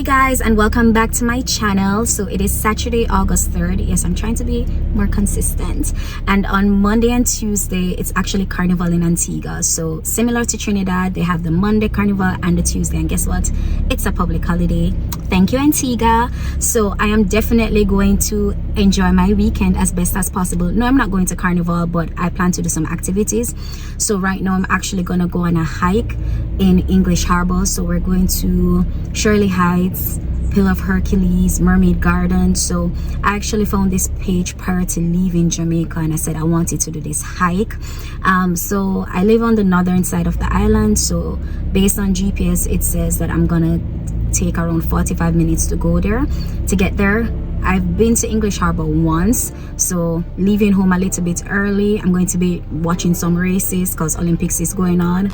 Hi guys, and welcome back to my channel. So it is Saturday, August 3rd. Yes, I'm trying to be more consistent. And on Monday and Tuesday, it's actually Carnival in Antigua. So similar to Trinidad, they have the Monday Carnival and the Tuesday. And guess what? It's a public holiday. Thank you, Antigua. So I am definitely going to enjoy my weekend as best as possible. No, I'm not going to Carnival, but I plan to do some activities. So right now I'm actually gonna go on a hike in English Harbor. So we're going to Shirley Heights, Pillar of Hercules, Mermaid Garden. So I actually found this page prior to leaving Jamaica, and I said I wanted to do this hike. So I live on the northern side of the island, so based on GPS it says that I'm gonna take around 45 minutes to go there. To get there, I've been to English Harbor once, so leaving home a little bit early. I'm going to be watching some races because Olympics is going on.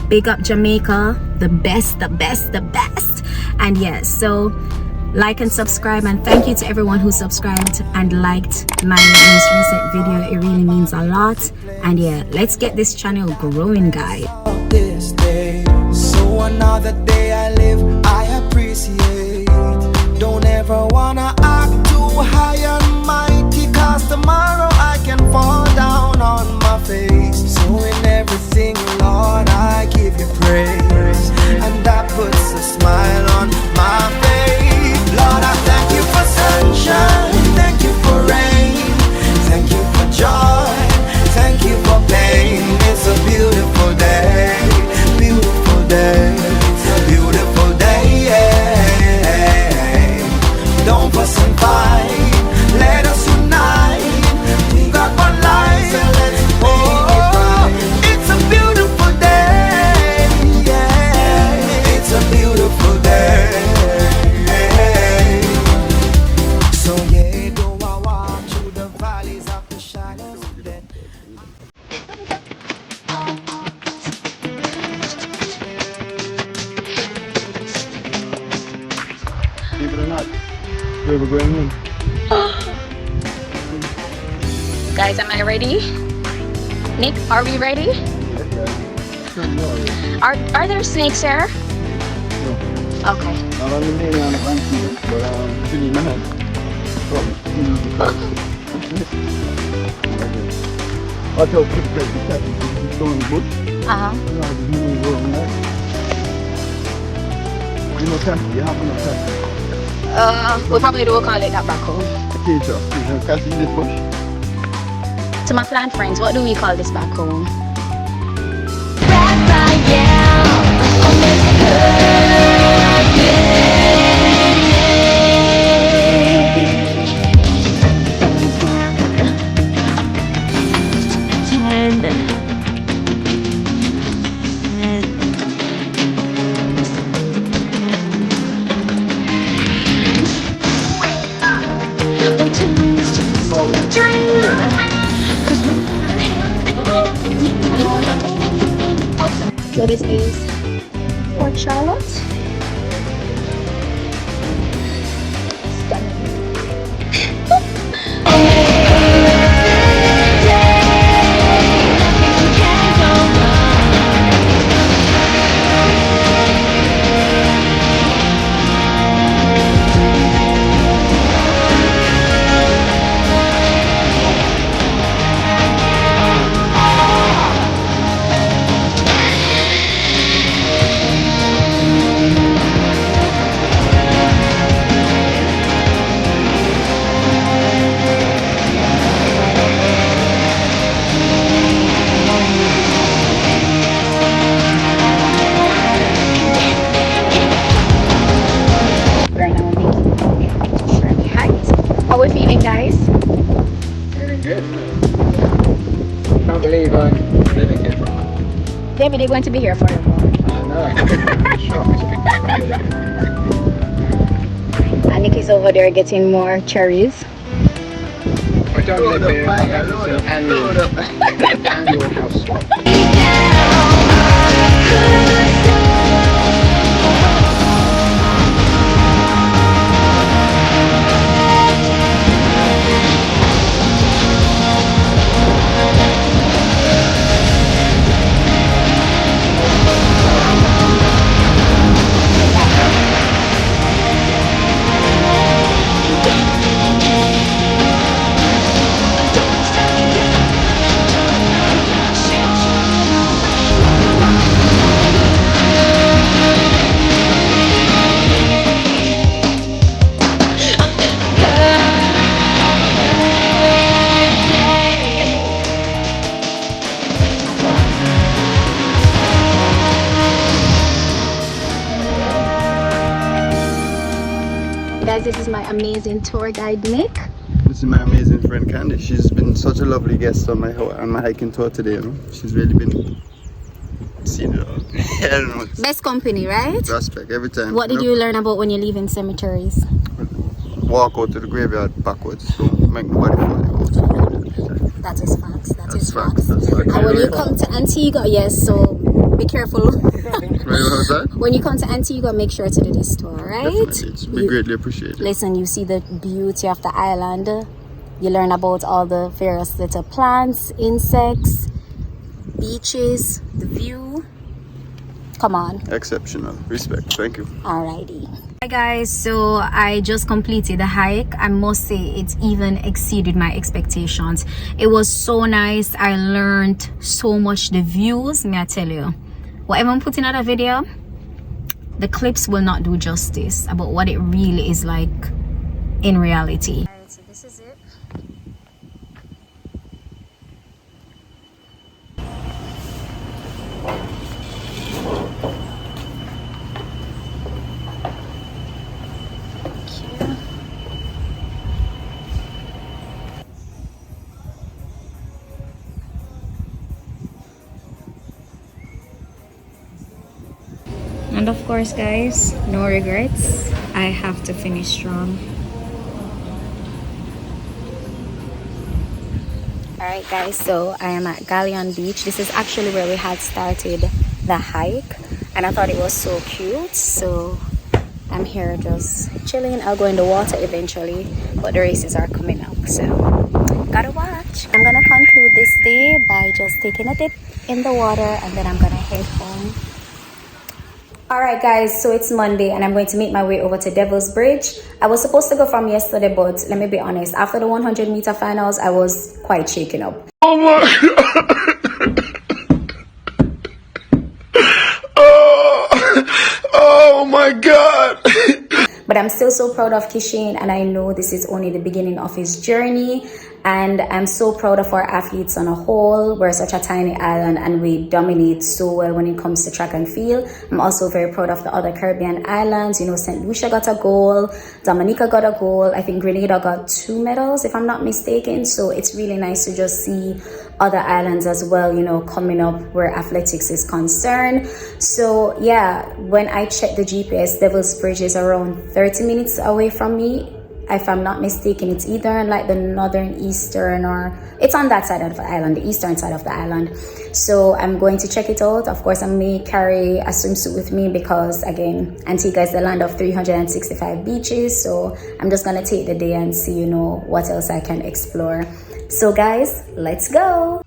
Big up Jamaica, the best, the best, the best. And yes, so like and subscribe, and thank you to everyone who subscribed and liked my most recent video. It really means a lot. And yeah, let's get this channel growing, guys. This day, so another day I live, I appreciate. Don't ever wanna act too high and mighty, cause tomorrow I can fall down on my face. So in everything, Lord, I give you praise, and that puts a smile on my face. Lord, I thank you for sunshine, thank you for rain, thank you for joy, thank you for pain. It's a beautiful day, beautiful day, beautiful day, yeah. Don't fuss and fight, let us unite. We got one life, so let's it's a beautiful day, yeah. It's a beautiful day. So yeah, though I walk through the valleys of the shadows of death. Believe it or not, where we're going in. Guys, am I ready? Nick, are we ready? Are there snakes there? No. Okay. Not on the main on the bank, but you need my hand. Watch out, quick break, the cat is going in the bush. Uh-huh. You know, there's moving around there. You know, taxi, you have no taxi. We probably do call it that back home. Okay, so, you can see this bush? To my plant friends, what do we call this back home? So this is Port Charlotte. How are we feeling, guys? Very good. Can't believe I'm living here. David, they're going to be here forever. I know. Shocked. And Nikki's over there getting more cherries. I don't live here. I have this annual house swap. guys, this is my amazing tour guide Nick. This is my amazing friend Candy. She's been such a lovely guest on my hiking tour today. You know? She's really been seeing it all. I don't know. Best company, right? Respect every time. What did you learn about when you live in cemeteries? Walk out to the graveyard backwards. So make nobody fall. Go to the graveyard. That is facts. That is facts. That's facts. And when you come to Antigua, yes, so be careful. When you come to Antigua, make sure to do this tour, right? Definitely. We greatly appreciate it. Listen, you see the beauty of the island. You learn about all the various little plants, insects, beaches, the view. Come on. Exceptional. Respect. Thank you. Alrighty. Hi guys, so I just completed the hike. I must say it even exceeded my expectations. It was so nice. I learned so much. The views, may I tell you, whatever I'm putting out a video, the clips will not do justice about what it really is like in reality. Alright, so this is it. And of course guys, no regrets. I have to finish strong. Alright guys, so I am at Galleon Beach. This is actually where we had started the hike, and I thought it was so cute, so I'm here just chilling. I'll go in the water eventually, but the races are coming up, so gotta watch. I'm gonna conclude this day by just taking a dip in the water, and then I'm gonna head home. Alright guys, so it's Monday and I'm going to make my way over to Devil's Bridge. I was supposed to go from yesterday, but let me be honest, after the 100-meter finals, I was quite shaken up. Oh my oh my God. But I'm still so proud of Kishin, and I know this is only the beginning of his journey. And I'm so proud of our athletes on a whole. We're such a tiny island and we dominate so well when it comes to track and field. I'm also very proud of the other Caribbean islands. You know, St. Lucia got a gold, Dominica got a gold, I think Grenada got 2 medals if I'm not mistaken. So it's really nice to just see other islands as well, you know, coming up where athletics is concerned. So yeah, when I checked the GPS, Devil's Bridge is around 30 minutes away from me. If I'm not mistaken, it's either like the northern, eastern, or it's on that side of the island, the eastern side of the island. So I'm going to check it out. Of course, I may carry a swimsuit with me because, again, Antigua is the land of 365 beaches. So I'm just gonna take the day and see, you know, what else I can explore. So guys, let's go.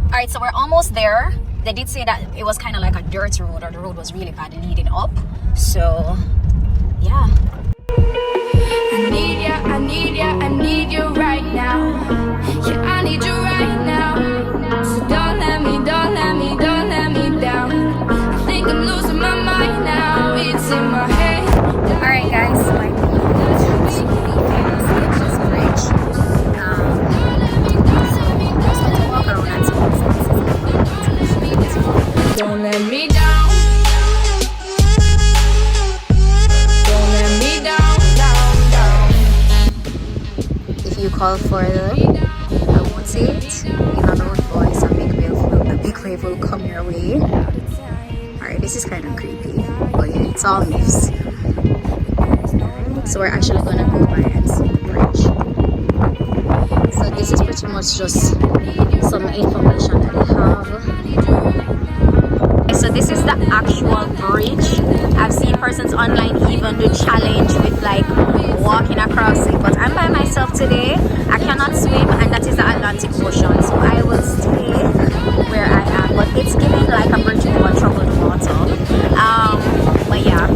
Alright, so we're almost there. They did say that it was kind of like a dirt road, or the road was really bad leading up. So, yeah. I need ya, I need ya, I need you right now. Yeah, I need you right now. So don't let me, don't let me, don't let me down. I think I'm losing my mind now. It's in my head. Alright guys, so I'm don't let me down. Don't let me down, down, down. If you call for the, I won't say it in a loud voice, a big wave will come your way. Alright, this is kind of creepy, but yeah, it's all myths. So we're actually gonna go by and see the bridge. So this is pretty much just some information that I have. So this is the actual bridge. I've seen persons online even do challenge with like walking across it, but I'm by myself today. I cannot swim, and that is the Atlantic Ocean, so I will stay where I am. But it's giving like a bridge over troubled water. But yeah,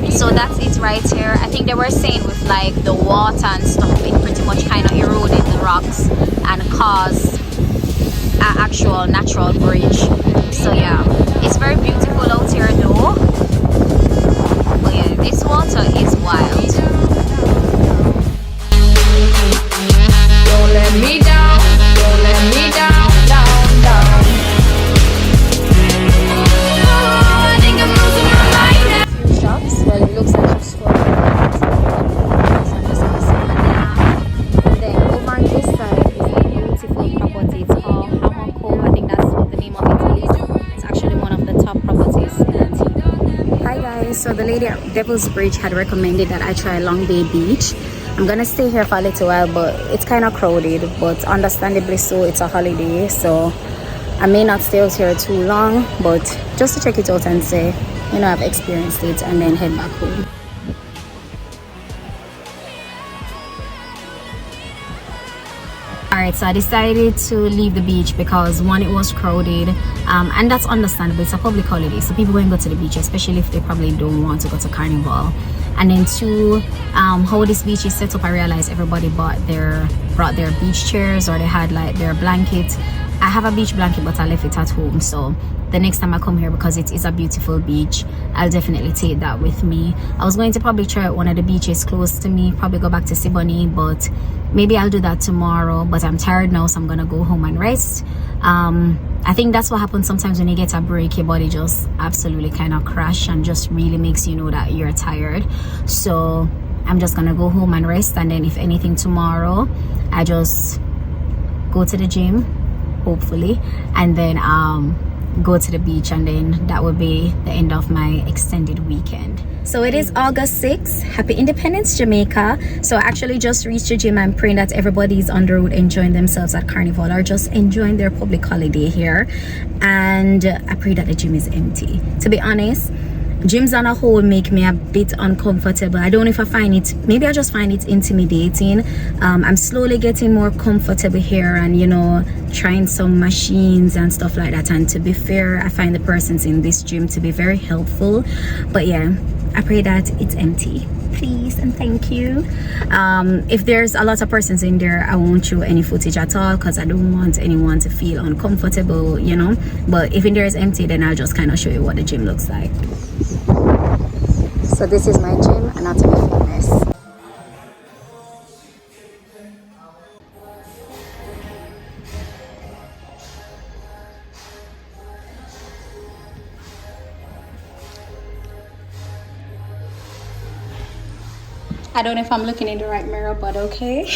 so that's it right here. I think they were saying with like the water and stuff, it pretty much kind of eroded the rocks and cause an actual natural bridge. So yeah, it's very beautiful out here though. But yeah, this water is wild. Don't let me down, don't let me down, down, down. Oh, I think I'm losing my mind now. Few shops, well it looks like a store. So I'm just gonna say that. And then over on this side is a beautiful property. It's called Hammer Cove. I think that's what the name of it is. It's actually one of the top properties in Antigua. Hi guys, so the lady at Devil's Bridge had recommended that I try Long Bay Beach. I'm gonna stay here for a little while, but it's kind of crowded, but understandably so, it's a holiday, so I may not stay out here too long, but just to check it out and say, you know, I've experienced it, and then head back home. Alright, so I decided to leave the beach because one, it was crowded, and that's understandable. It's a public holiday, so people won't go to the beach, especially if they probably don't want to go to Carnival. And then two, how this beach is set up, I realized everybody brought their beach chairs, or they had like their blankets. I have a beach blanket, but I left it at home, so the next time I come here, because it is a beautiful beach, I'll definitely take that with me. I was going to probably try out one of the beaches close to me, probably go back to Siboney, but maybe I'll do that tomorrow. But I'm tired now, so I'm gonna go home and rest. I think that's what happens sometimes when you get a break. Your body just absolutely kind of crash and just really makes you know that you're tired. So I'm just gonna go home and rest, and then if anything tomorrow, I just go to the gym, hopefully, and then go to the beach, and then that would be the end of my extended weekend. So it is August 6th. Happy Independence, Jamaica. So I actually just reached the gym. I'm praying that everybody's on the road enjoying themselves at Carnival, or just enjoying their public holiday here. And I pray that the gym is empty. To be honest, gyms on a whole make me a bit uncomfortable. I don't know if I find it, maybe I just find it intimidating. I'm slowly getting more comfortable here, and you know, trying some machines and stuff like that. And to be fair, I find the persons in this gym to be very helpful. But yeah, I pray that it's empty, please and thank you. If there's a lot of persons in there, I won't show any footage at all, because I don't want anyone to feel uncomfortable, you know. But if in there is empty, then I'll just kind of show you what the gym looks like. So this is my gym, Anatomy Fitness. I don't know if I'm looking in the right mirror, but okay.